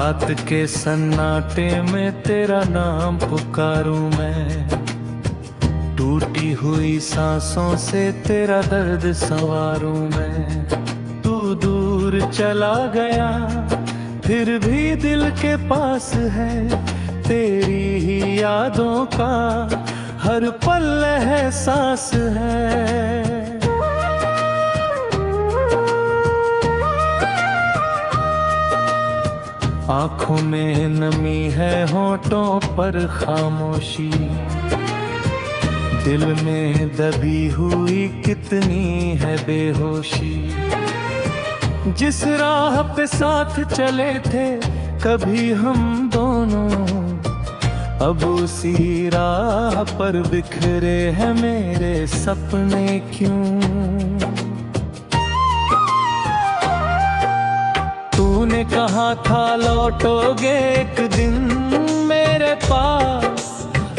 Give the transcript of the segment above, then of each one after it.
रात के सन्नाटे में तेरा नाम पुकारूं मैं, टूटी हुई सांसों से तेरा दर्द संवारूं मैं। तू दूर चला गया फिर भी दिल के पास है, तेरी ही यादों का हर पल एहसास है। आँखों में नमी है, होठों पर खामोशी, दिल में दबी हुई कितनी है बेहोशी। जिस राह पे साथ चले थे कभी हम दोनों, अब उसी राह पर बिखरे हैं मेरे सपने क्यों। तूने कहा था लौटोगे एक दिन मेरे पास,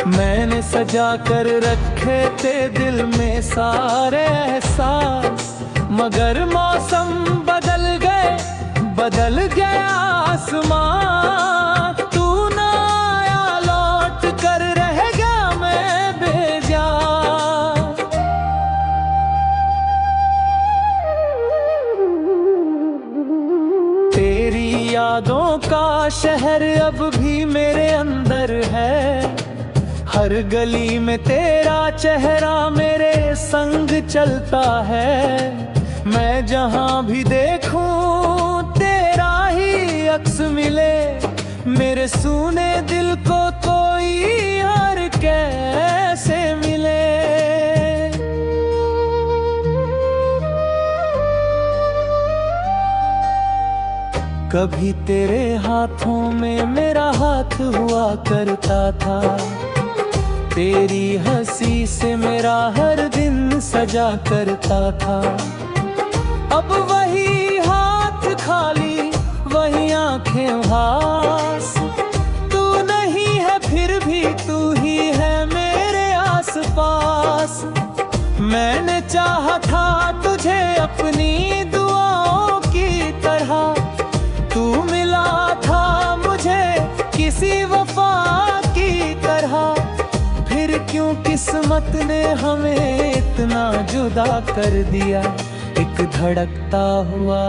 मैंने सजा कर रखे थे दिल में सारे एहसास। मगर मौसम बदल गए, बदल गया आसमां, तू ना आया लौट कर रह गया मैं बेजा। तेरी यादों का शहर अब भी मेरे अंदर है, हर गली में तेरा चेहरा मेरे संग चलता है। मैं जहां भी देखूं तेरा ही अक्स मिले, मेरे सूने दिल को कोई और कैसे मिले। कभी तेरे हाथों में मेरा हाथ हुआ करता था, तेरी हंसी से मेरा हर दिन सजा करता था। अब वही हाथ खाली, वही आंखें उदास, तू नहीं है फिर भी तू ही है मेरे आसपास। मैंने चाहा था तुझे अपनी दुआओं की तरह, तू मिला था मुझे किसी वफा की तरह। फिर क्यों किस्मत ने हमें इतना जुदा कर दिया, एक धड़कता हुआ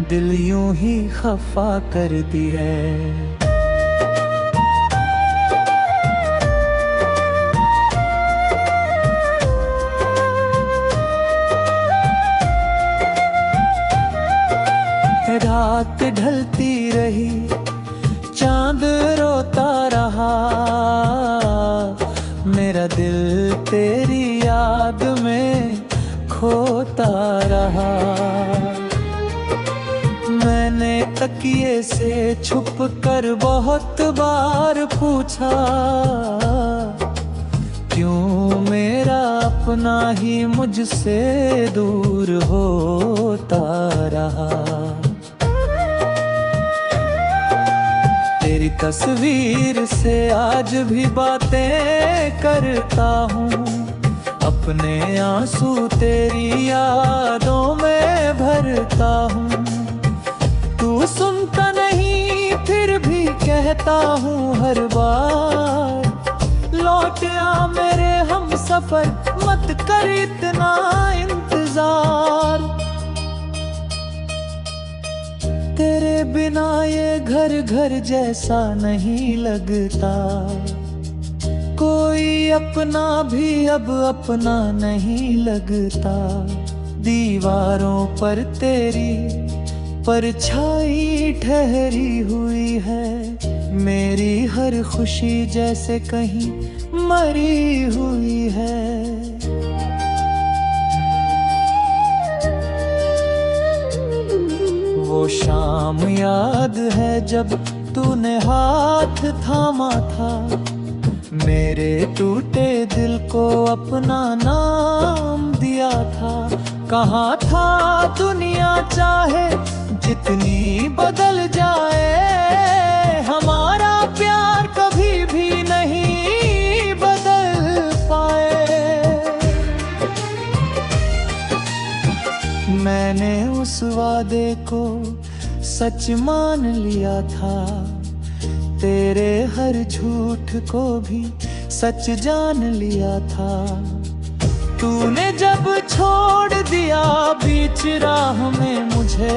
दिल यूं ही खफा कर दी है। रात ढलती रही, चांद रोता रहा, मेरा दिल तेरी याद में खोता रहा। मैंने तकिए से छुप कर बहुत बार पूछा, क्यों मेरा अपना ही मुझसे दूर होता रहा। तेरी तस्वीर से आज भी बातें करता हूँ, अपने आंसू तेरी यादों में भरता हूँ। तू सुनता नहीं फिर भी कहता हूँ हर बार, लौट आ मेरे हम सफर, मत कर इतना इंतजार। तेरे बिना ये घर घर जैसा नहीं लगता, कोई अपना भी अब अपना नहीं लगता। दीवारों पर तेरी परछाई ठहरी हुई है, मेरी हर खुशी जैसे कहीं मरी हुई है। वो शाम याद है जब तूने हाथ थामा था, मेरे टूटे दिल को अपना नाम दिया था। कहाँ था दुनिया चाहे जितनी बदल जाए, हमारा प्यार कभी भी नहीं बदल पाए। मैंने उस वादे को सच मान लिया था, तेरे हर झूठ को भी सच जान लिया था। तूने जब छोड़ दिया बीच राह में मुझे,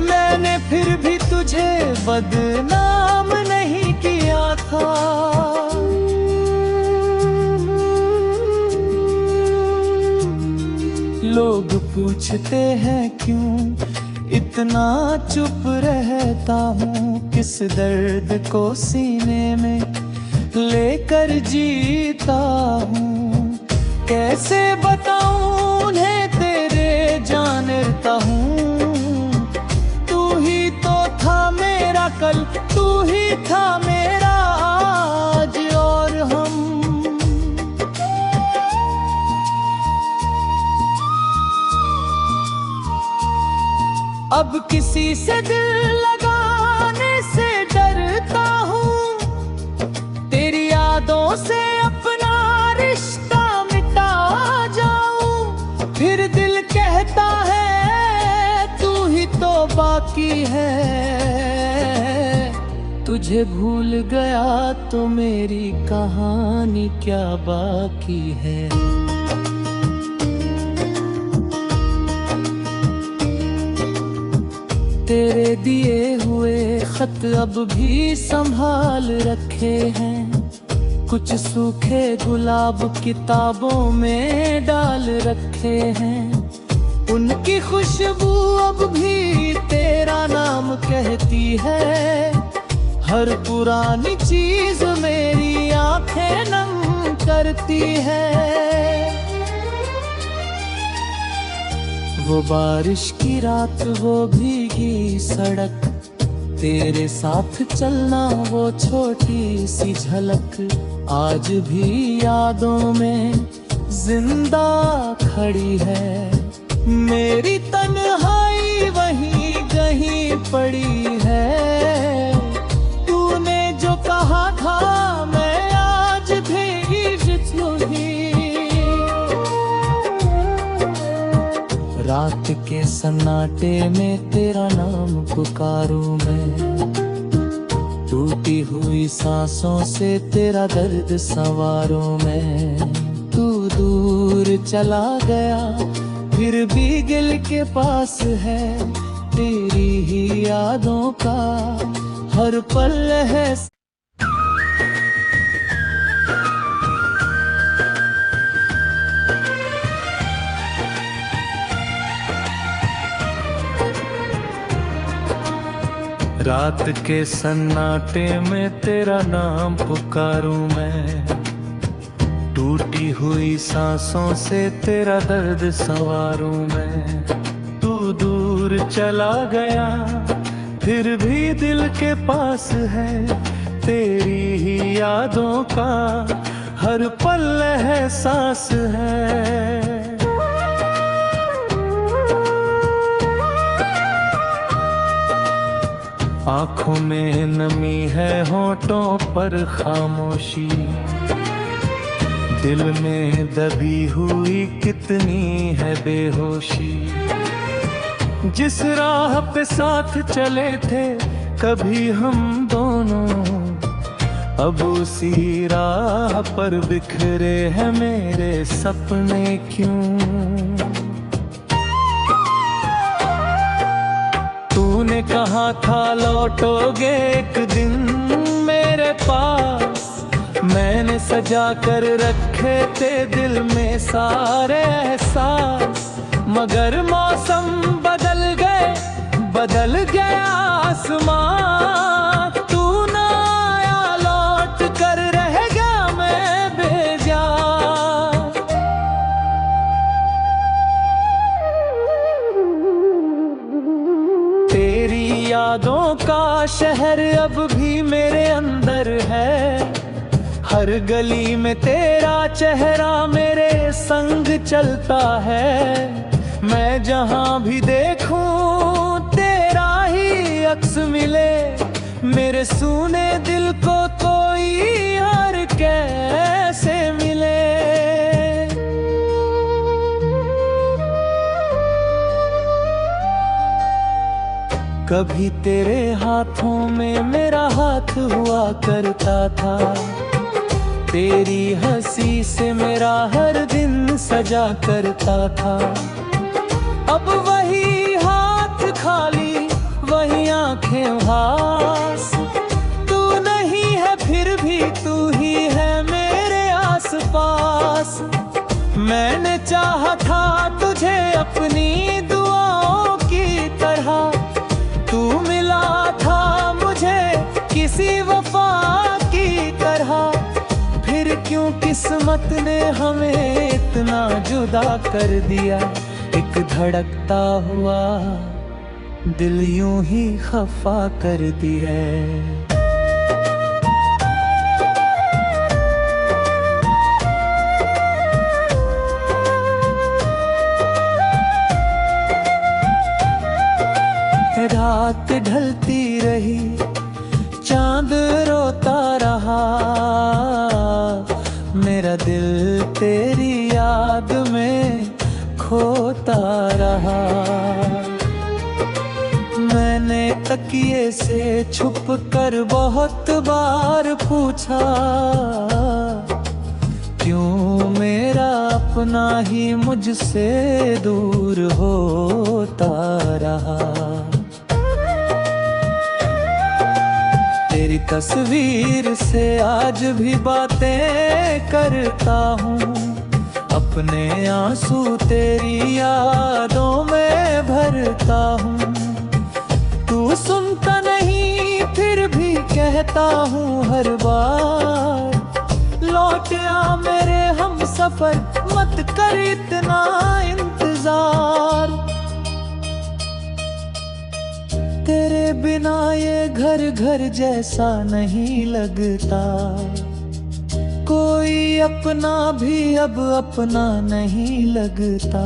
मैंने फिर भी तुझे बदनाम नहीं किया था। लोग पूछते हैं क्यों इतना चुप रहता हूँ, किस दर्द को सीने में लेकर जीता हूँ। कैसे बताऊं उन्हें तेरे जानता हूँ, तू ही तो था मेरा कल, तू ही था मेरा आज और हम। अब किसी से दिल लगाने से डरता हूँ, तेरी यादों से अपना रिश्ता मिटा जाऊं। फिर दिल कहता है तू ही तो बाकी है, तुझे भूल गया तो मेरी कहानी क्या बाकी है। तेरे दिए हुए खत अब भी संभाल रखे हैं, कुछ सूखे गुलाब किताबों में डाल रखे हैं। उनकी खुशबू अब भी तेरा नाम कहती है, हर पुरानी चीज मेरी आंखें नम करती है। वो बारिश की रात, वो भीगी सड़क, तेरे साथ चलना वो छोटी सी झलक, आज भी यादों में जिंदा खड़ी है। मेरी तन्हाई वहीं कहीं पड़ी है, तूने जो कहा था मैं आज भेज दूंगी। रात के सन्नाटे में तेरा नाम पुकारूं मैं, टूटी हुई सांसों से तेरा दर्द संवारूं मैं। तू दूर चला गया फिर भी दिल के पास है, तेरी ही यादों का हर पल है। रात के सन्नाटे में तेरा नाम पुकारूं मैं, टूटी हुई सांसों से तेरा दर्द संवारूं मैं। तू दूर चला गया फिर भी दिल के पास है, तेरी ही यादों का हर पल एहसास है। आँखों में नमी है, होठों पर खामोशी, दिल में दबी हुई कितनी है बेहोशी। जिस राह पे साथ चले थे कभी हम दोनों, अब उसी राह पर बिखरे हैं मेरे सपने क्यों। तूने कहा था लौटोगे एक दिन मेरे पास, मैंने सजा कर रखे थे दिल में सारे एहसास। मगर मौसम बदल गए, बदल गया आसमां, तू ना आया लौट कर रह गया मैं बेजा। तेरी यादों का शहर अब भी मेरे अंदर है, हर गली में तेरा चेहरा मेरे संग चलता है। मैं जहां भी देखूं तेरा ही अक्स मिले, मेरे सूने दिल को कोई और कैसे मिले। कभी तेरे हाथों में मेरा हाथ हुआ करता था, तेरी हंसी से मेरा हर दिन सजा करता था। अब वही हाथ खाली, वही आंखें उदास, तू नहीं है फिर भी तू ही है मेरे आसपास। मैंने चाहा था तुझे अपनी दुआओं की तरह, तू मिला था मुझे किसी वफा की तरह। फिर क्यों किस्मत ने हमें इतना जुदा कर दिया, एक धड़कता हुआ दिल यूं ही खफा कर दी है। रात ढलती रही, चांद रोता रहा, मेरा दिल तेरी याद में खोता रहा। मैंने तकिए से छुप कर बहुत बार पूछा, क्यों मेरा अपना ही मुझसे दूर होता रहा। तेरी तस्वीर से आज भी बातें करता हूँ, अपने आंसू तेरी यादों में भरता हूँ। तू सुनता नहीं फिर भी कहता हूँ हर बार, लौट आ मेरे हम सफर, मत कर इतना इंतजार। तेरे बिना ये घर घर जैसा नहीं लगता, कोई अपना भी अब अपना नहीं लगता।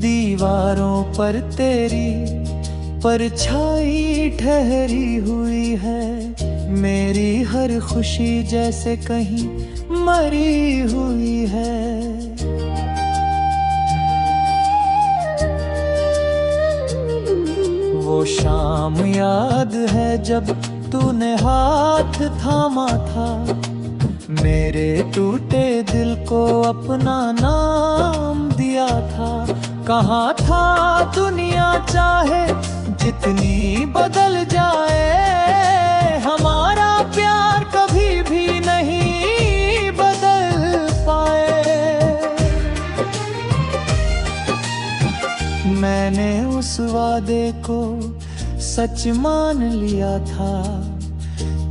दीवारों पर तेरी परछाई ठहरी हुई है, मेरी हर खुशी जैसे कहीं मरी हुई है। वो शाम याद है जब तूने हाथ थामा था, मेरे टूटे दिल को अपना नाम दिया था। कहाँ था दुनिया चाहे जितनी बदल जाए, हमारा प्यार कभी भी नहीं बदल पाए। मैंने उस वादे को सच मान लिया था,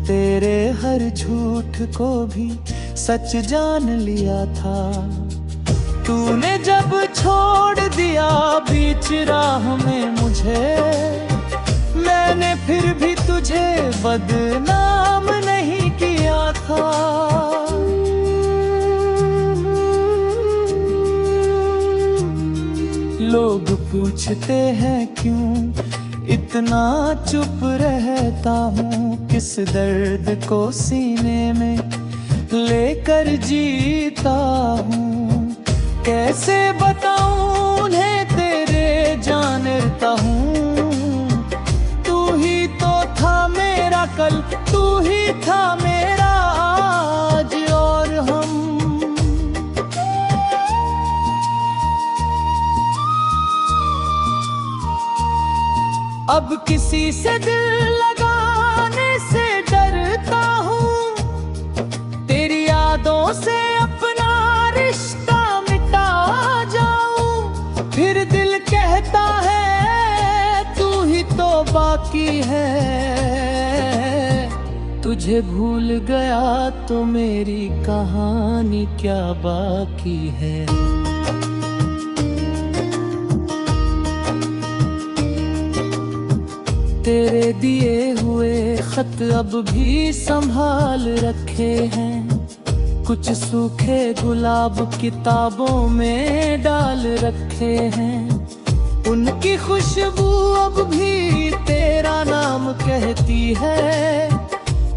तेरे हर झूठ को भी सच जान लिया था। तूने जब छोड़ दिया बीच राह में मुझे, मैंने फिर भी तुझे बदनाम नहीं किया था। लोग पूछते हैं क्यों इतना चुप रहता हूँ, किस दर्द को सीने में लेकर जीता हूँ। कैसे बताऊं उन्हें तेरे जानता हूँ, तू ही तो था मेरा कल, तू ही था मेरा आज और हम। अब किसी से दिल लगाने से डरता हूँ, तेरी यादों से अपना रिश्ता मिटा जाऊं। फिर दिल कहता है तू ही तो बाकी है, तुझे भूल गया तो मेरी कहानी क्या बाकी है। तेरे दिए हुए खत अब भी संभाल रखे हैं, कुछ सूखे गुलाब किताबों में डाल रखे हैं। उनकी खुशबू अब भी तेरा नाम कहती है,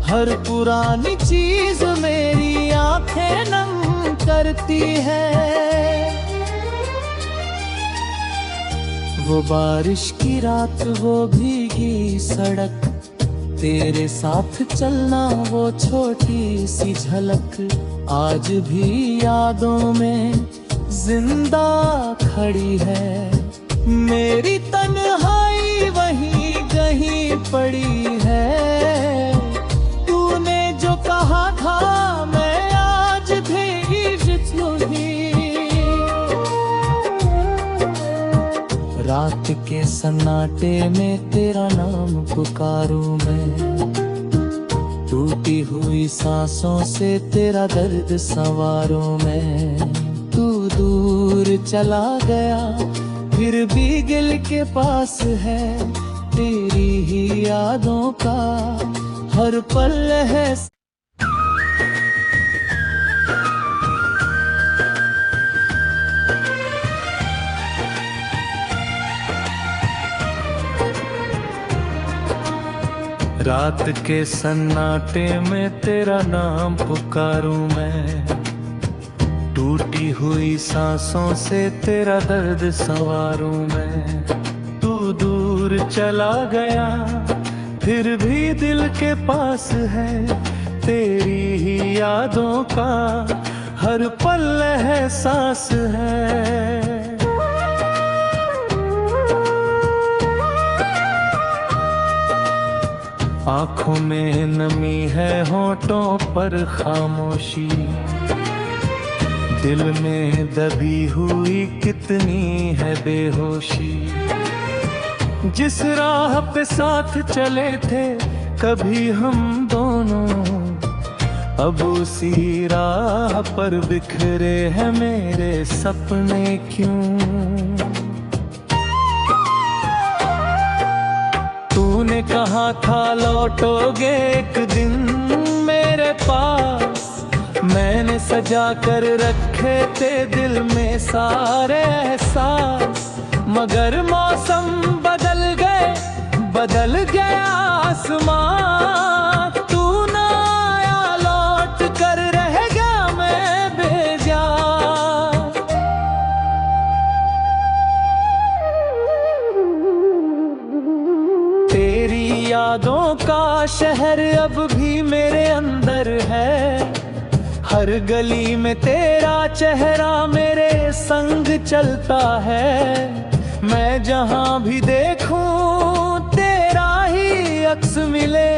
हर पुरानी चीज मेरी आंखें नम करती है। वो बारिश की रात, वो भीगी सड़क, तेरे साथ चलना वो छोटी सी झलक, आज भी यादों में जिंदा खड़ी है। मेरी तन्हाई वहीं कहीं पड़ी है, तूने जो कहा था मैं आज भेज लूंगी। रात के सन्नाटे में तेरा नाम पुकारूं मैं, टूटी हुई सांसों से तेरा दर्द संवारूं मैं। तू दूर चला गया फिर भी दिल के पास है, तेरी ही यादों का हर पल है। रात के सन्नाटे में तेरा नाम पुकारूं मैं, टूटी हुई सांसों से तेरा दर्द संवारूं मैं। तू दूर चला गया फिर भी दिल के पास है, तेरी ही यादों का हर पल एहसास है। आँखों में नमी है, होठों पर खामोशी, दिल में दबी हुई कितनी है बेहोशी। जिस राह पे साथ चले थे कभी हम दोनों, अब उसी राह पर बिखरे हैं मेरे सपने क्यों। तूने कहा था लौटोगे एक दिन मेरे पास, मैंने सजा कर रखे थे दिल में सारे एहसास, मगर मौसम बदल गया आसमां। तू ना आया लौट कर रह गया मैं बेजा। तेरी यादों का शहर अब भी मेरे अंदर है, हर गली में तेरा चेहरा मेरे संग चलता है। मैं जहां भी देखूं तेरा ही अक्स मिले,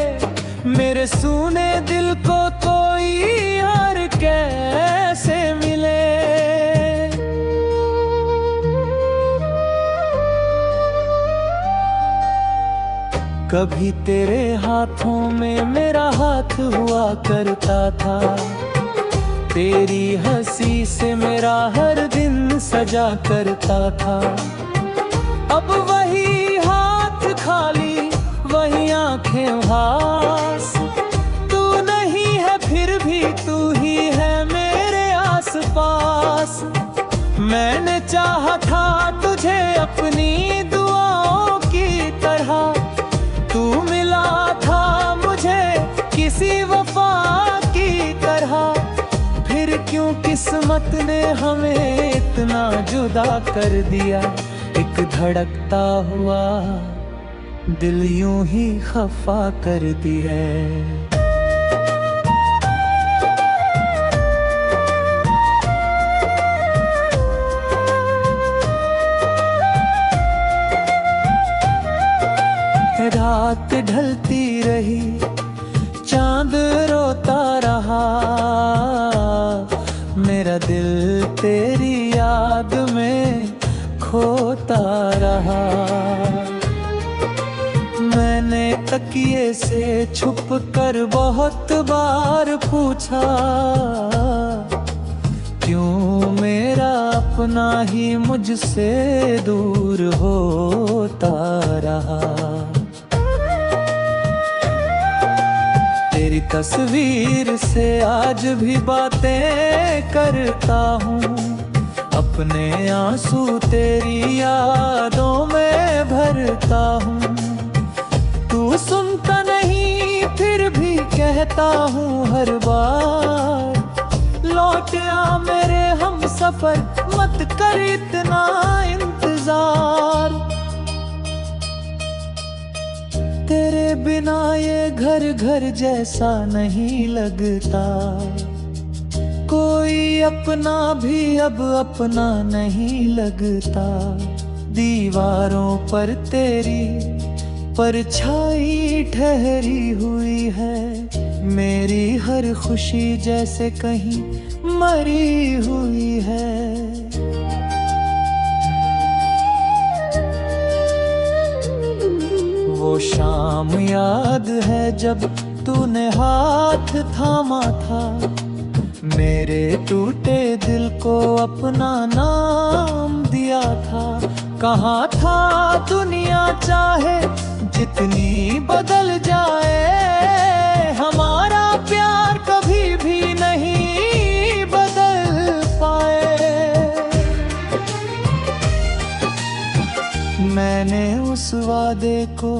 मेरे सूने दिल को कोई और कैसे मिले। कभी तेरे हाथों में मेरा हाथ हुआ करता था, तेरी हंसी से मेरा हर दिन सजा करता था। अब वही हाथ खाली, वही आंखें उदास, तू नहीं है फिर भी तू ही है मेरे आसपास। मैंने चाहा था तुझे अपनी दुआओं की तरह, तू मिला था मुझे किसी वफा की तरह। फिर क्यों किस्मत ने हमें इतना जुदा कर दिया, एक धड़कता हुआ दिल यूं ही खफा कर दी है। रात ढलती रही, चांद रोता रहा, मेरा दिल तेरी याद में खोता रहा। मैंने तकिए से छुप कर बहुत बार पूछा, क्यों मेरा अपना ही मुझसे दूर होता रहा। तेरी तस्वीर से आज भी बातें करता हूँ, अपने आंसू तेरी यादों में भरता हूँ। तू सुनता नहीं फिर भी कहता हूँ हर बार, लौट आ मेरे हम सफर, मत कर इतना इंतजार। बिना ये घर घर जैसा नहीं लगता। कोई अपना भी अब अपना नहीं लगता। दीवारों पर तेरी परछाई ठहरी हुई है। मेरी हर खुशी जैसे कहीं मरी हुई है। वो शाम याद है जब तूने हाथ थामा था। मेरे टूटे दिल को अपना नाम दिया था। कहाँ था दुनिया चाहे जितनी बदल जाए, हमारा प्यार कभी भी नहीं बदल पाए। मैंने उस वादे को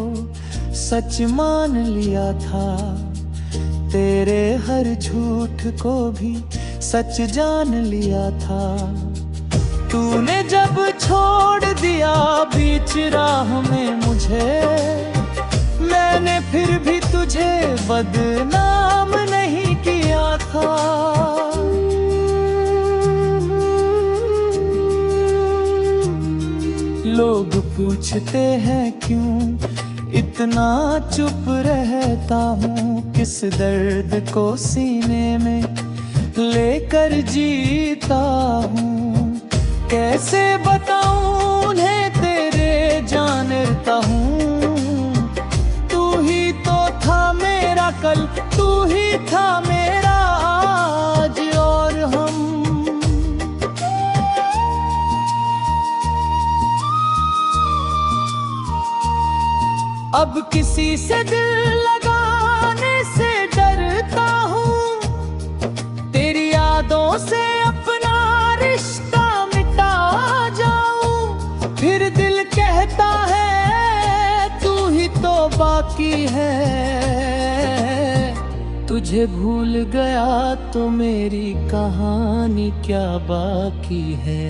सच मान लिया था। तेरे हर झूठ को भी सच जान लिया था। तूने जब छोड़ दिया बीच राह में मुझे, मैंने फिर भी तुझे बदनाम नहीं किया था। लोग पूछते हैं क्यों इतना चुप रहता हूँ, किस दर्द को सीने में लेकर जीता हूँ। कैसे बताऊं उन्हें तेरे जानता हूँ। तू ही तो था मेरा कल, तू ही था मेरा आज और हम। अब किसी से दिल लगाने से डरता हूँ। तेरी यादों से अपना रिश्ता मिटा जाऊं। फिर दिल कहता है तू ही तो बाकी है। तुझे भूल गया तो मेरी कहानी क्या बाकी है।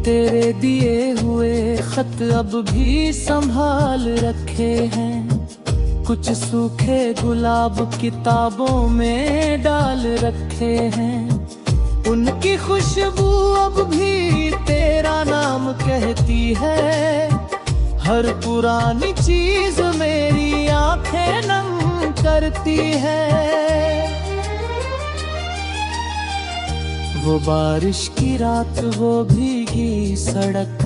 तेरे दिए हुए खत अब भी संभाल रखे हैं। कुछ सूखे गुलाब किताबों में डाल रखे हैं। उनकी खुशबू अब भी तेरा नाम कहती है। हर पुरानी चीज मेरी आंखें नम करती है। वो बारिश की रात, वो भीगी सड़क,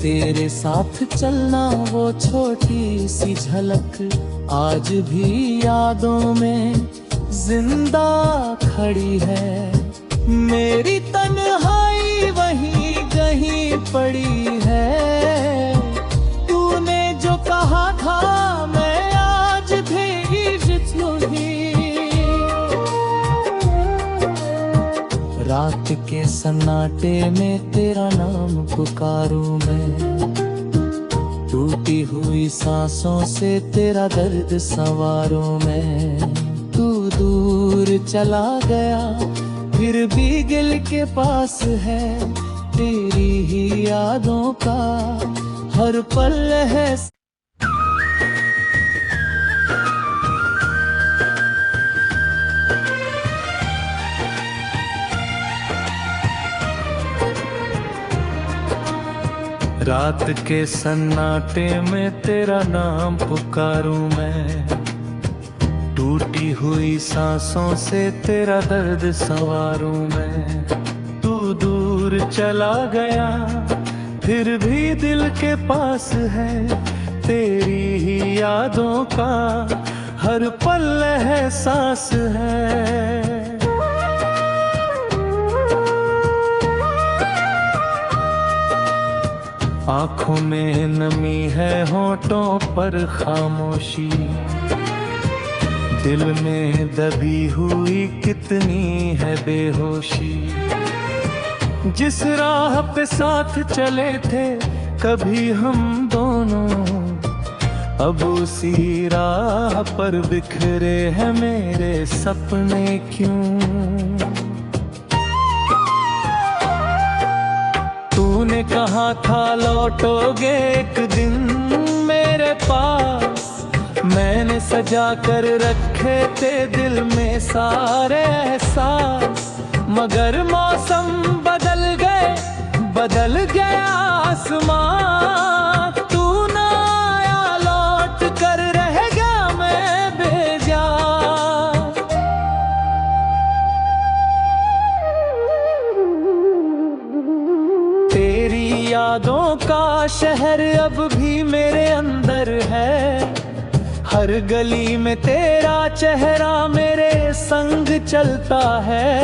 तेरे साथ चलना वो छोटी सी झलक, आज भी यादों में जिंदा खड़ी है। मेरी तन्हाई वहीं कहीं पड़ी है। तूने जो कहा था मैं आज भेज लूंगी। रात के सन्नाटे में तेरा नाम पुकारूं मैं। टूटी हुई सांसों से तेरा दर्द संवारूं मैं। तू दूर चला गया फिर भी दिल के पास है। तेरी ही यादों का हर पल है। रात के सन्नाटे में तेरा नाम पुकारूं मैं। टूटी हुई सांसों से तेरा दर्द संवारूं मैं। तू दूर चला गया फिर भी दिल के पास है। तेरी ही यादों का हर पल एहसास है। आँखों में नमी है, होठों पर खामोशी, दिल में दबी हुई कितनी है बेहोशी। जिस राह पे साथ चले थे कभी हम दोनों, अब उसी राह पर बिखरे हैं मेरे सपने क्यों। तूने तूने कहा था लौटोगे एक दिन मेरे पास, मैंने सजा कर रखे थे दिल में सारे एहसास। मगर मौसम बदल गए, बदल गया आसमां, तू ना आया लौट कर रह गया मैं बेजा। तेरी यादों का शहर अब भी मेरे अंदर है, हर गली में तेरा चेहरा मेरे संग चलता है।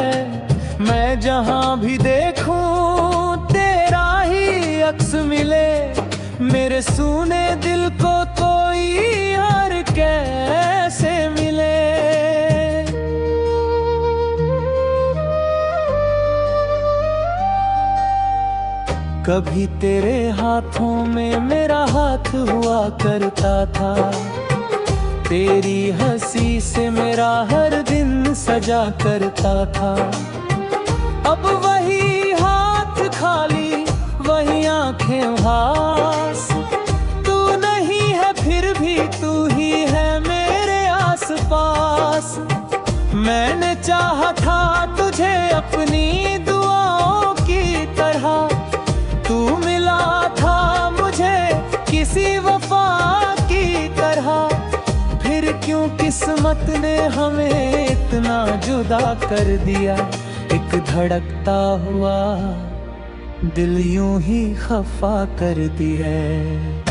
मैं जहां भी देखूं तेरा ही अक्स मिले, मेरे सूने दिल को कोई और कैसे मिले। कभी तेरे हाथों में मेरा हाथ हुआ करता था, तेरी हंसी से मेरा हर दिन सजा करता था। अब वही हाथ खाली, वही आंखें उदास, तू नहीं है फिर भी तू ही है मेरे आसपास। मैंने चाहा था तुझे अपनी दुआओं की तरह, तू मिला था मुझे किसी वफा की तरह। फिर क्यों किस्मत ने हमें इतना जुदा कर दिया, एक धड़कता हुआ दिल यूं ही खफा कर दी है।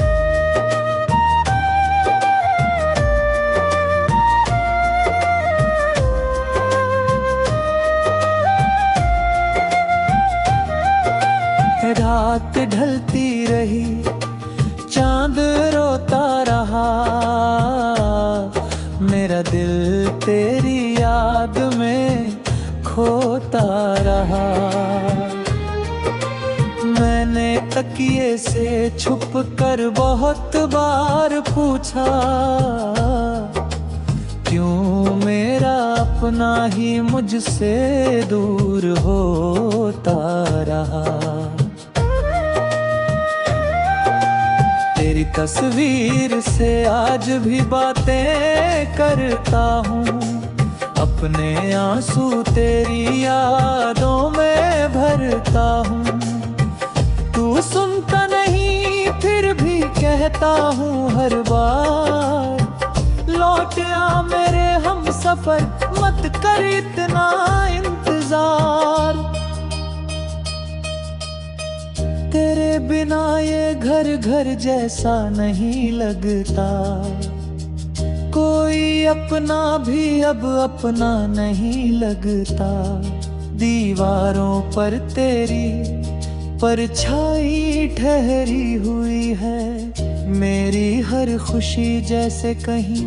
रात ढलती रही, चांद रोता रहा, मेरा दिल तेरी याद में खोता रहा। मैंने तकिए से छुप कर बहुत बार पूछा, क्यों मेरा अपना ही मुझसे दूर होता रहा। तेरी तस्वीर से आज भी बातें करता हूँ, अपने आंसू तेरी यादों में भरता हूँ। तू सुनता नहीं फिर भी कहता हूँ हर बार, लौट आ मेरे हम सफर मत कर इतना इंतजार। तेरे बिना ये घर घर जैसा नहीं लगता, कोई अपना भी अब अपना नहीं लगता। दीवारों पर तेरी परछाई ठहरी हुई है, मेरी हर खुशी जैसे कहीं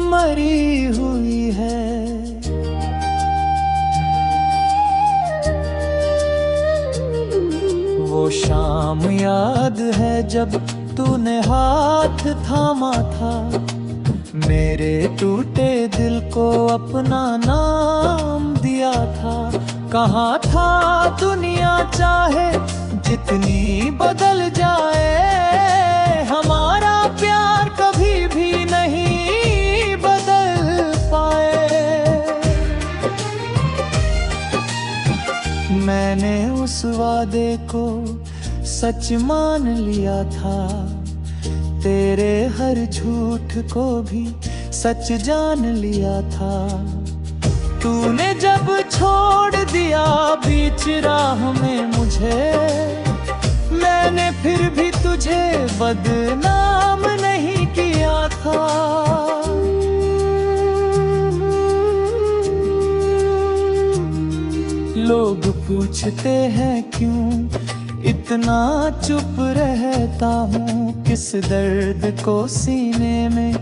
मरी हुई है। वो शाम याद है जब तूने हाथ थामा था, मेरे टूटे दिल को अपना नाम दिया था। कहाँ था दुनिया चाहे जितनी बदल जाए, हमारा प्यार कभी भी नहीं बदल पाए। मैंने उस वादे को सच मान लिया था, तेरे हर झूठ को भी सच जान लिया था। तूने जब छोड़ दिया बीच राह में मुझे, मैंने फिर भी तुझे बदनाम नहीं किया था। लोग पूछते हैं क्यों इतना चुप रहता हूँ, किस दर्द को सीने में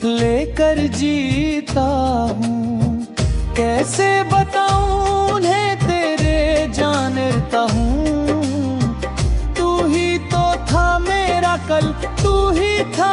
लेकर जीता हूँ। कैसे बताऊं उन्हें तेरे जानता हूँ, तू ही तो था मेरा कल, तू ही था